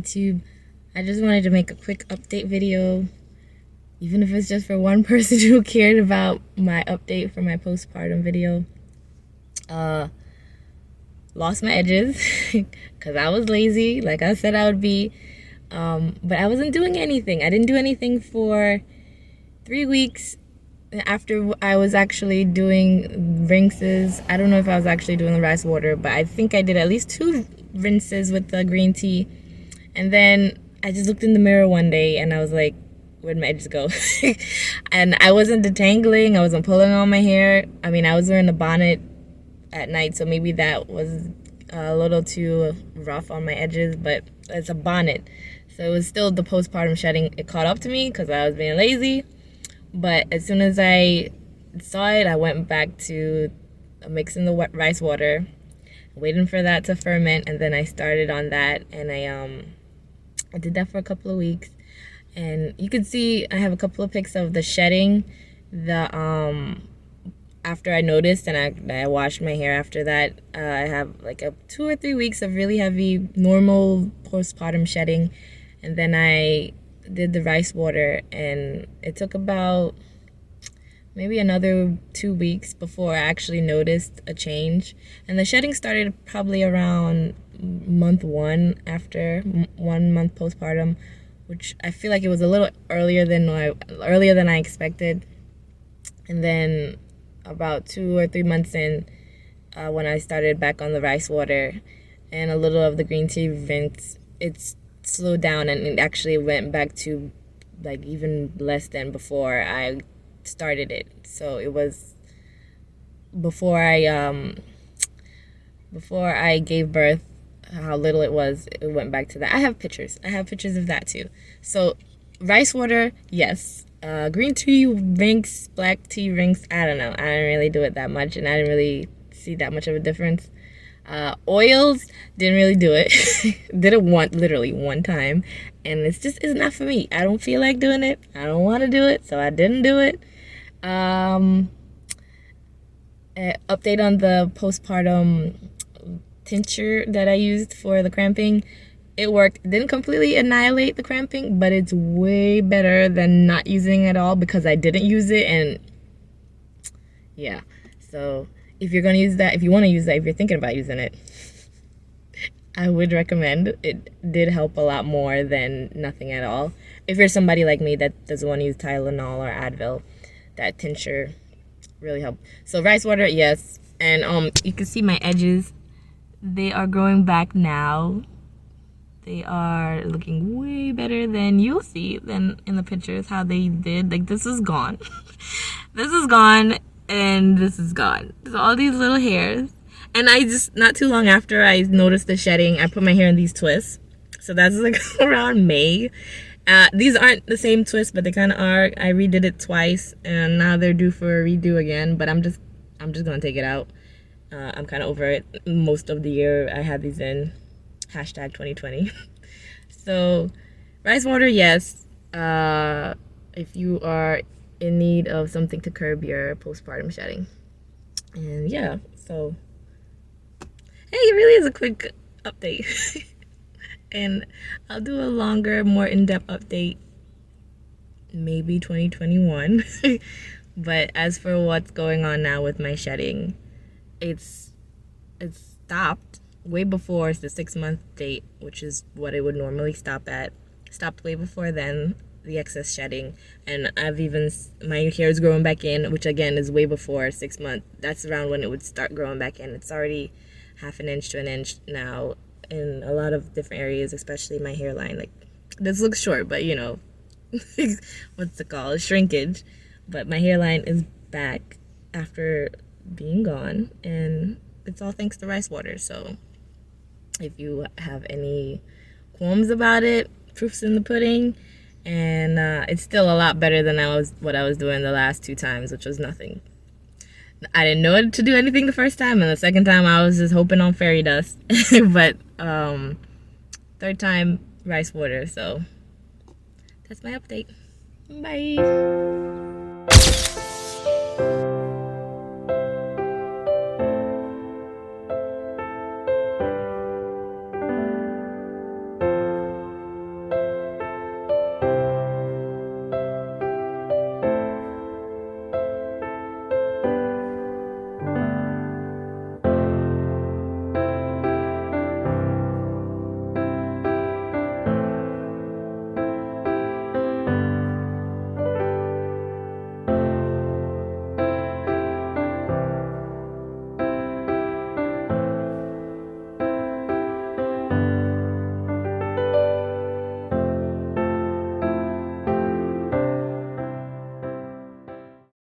YouTube. I just wanted to make a quick update video, even if it's just for one person who cared about my update for my postpartum video. Lost my edges because I was lazy, like I said I would be. But I wasn't doing anything. I didn't do anything for 3 weeks after I was actually doing rinses. I don't know if I was actually doing the rice water, but I think I did at least 2 rinses with the green tea. And then I just looked in the mirror one day and I was like, where'd my edges go? And I wasn't detangling, I wasn't pulling on my hair. I mean, I was wearing a bonnet at night, so maybe that was a little too rough on my edges, but it's a bonnet. So it was still the postpartum shedding. It caught up to me because I was being lazy. But as soon as I saw it, I went back to mixing the rice water, waiting for that to ferment, and then I started on that, and I did that for a couple of weeks. And you can see I have a couple of pics of the shedding, after I noticed, and I washed my hair after that. I have like 2 or 3 weeks of really heavy normal postpartum shedding, and then I did the rice water, and it took about maybe another 2 weeks before I actually noticed a change. And the shedding started probably around month 1, after 1 month postpartum, which I feel like it was a little earlier than I expected. And then about 2 or 3 months in, when I started back on the rice water and a little of the green tea rinse, it's slowed down, and it actually went back to like even less than before I started it. So it was before I gave birth, how little it was, it went back to that. I have pictures of that too. So rice water, yes. Green tea rinse, black tea rinse, I don't know. I didn't really do it that much, and I didn't really see that much of a difference. Oils, didn't really do it. Did it literally one time, and it's not for me. I don't feel like doing it. I don't want to do it, so I didn't do it. Update on the postpartum tincture that I used for the cramping. It worked. It didn't completely annihilate the cramping, but it's way better than not using it at all, because I didn't use it. And yeah, so if you're going to use that, if you want to use that, if you're thinking about using it, I would recommend. It did help a lot more than nothing at all. If you're somebody like me that doesn't want to use Tylenol or Advil, that tincture really helped. So rice water, yes. And you can see my edges. They are growing back now. They are looking way better than you'll see than in the pictures how they did. Like, this is gone. This is gone, and this is gone. So all these little hairs. And I just, not too long after I noticed the shedding, I put my hair in these twists. So that's like around May. These aren't the same twists, but they kind of are. I redid it twice, and now they're due for a redo again. But I'm just gonna take it out. I'm kind of over it. Most of the year I had these in. Hashtag 2020. So rice water, yes. If you are in need of something to curb your postpartum shedding. And yeah, so hey, it really is a quick update. And I'll do a longer, more in-depth update maybe 2021. But as for what's going on now with my shedding, it's stopped way before the 6-month date, which is what it would normally stop at. Stopped way before then, the excess shedding. And my hair is growing back in, which again is way before 6 months. That's around when it would start growing back in. It's already 1/2 inch to 1 inch now in a lot of different areas, especially my hairline. Like, this looks short, but you know, what's it called? Shrinkage. But my hairline is back after being gone, and it's all thanks to rice water. So if you have any qualms about it, proof's in the pudding. And it's still a lot better than what I was doing the last 2 times, which was nothing. I didn't know to do anything the first time, and the second time I was just hoping on fairy dust. But 3rd time, rice water. So that's my update. Bye.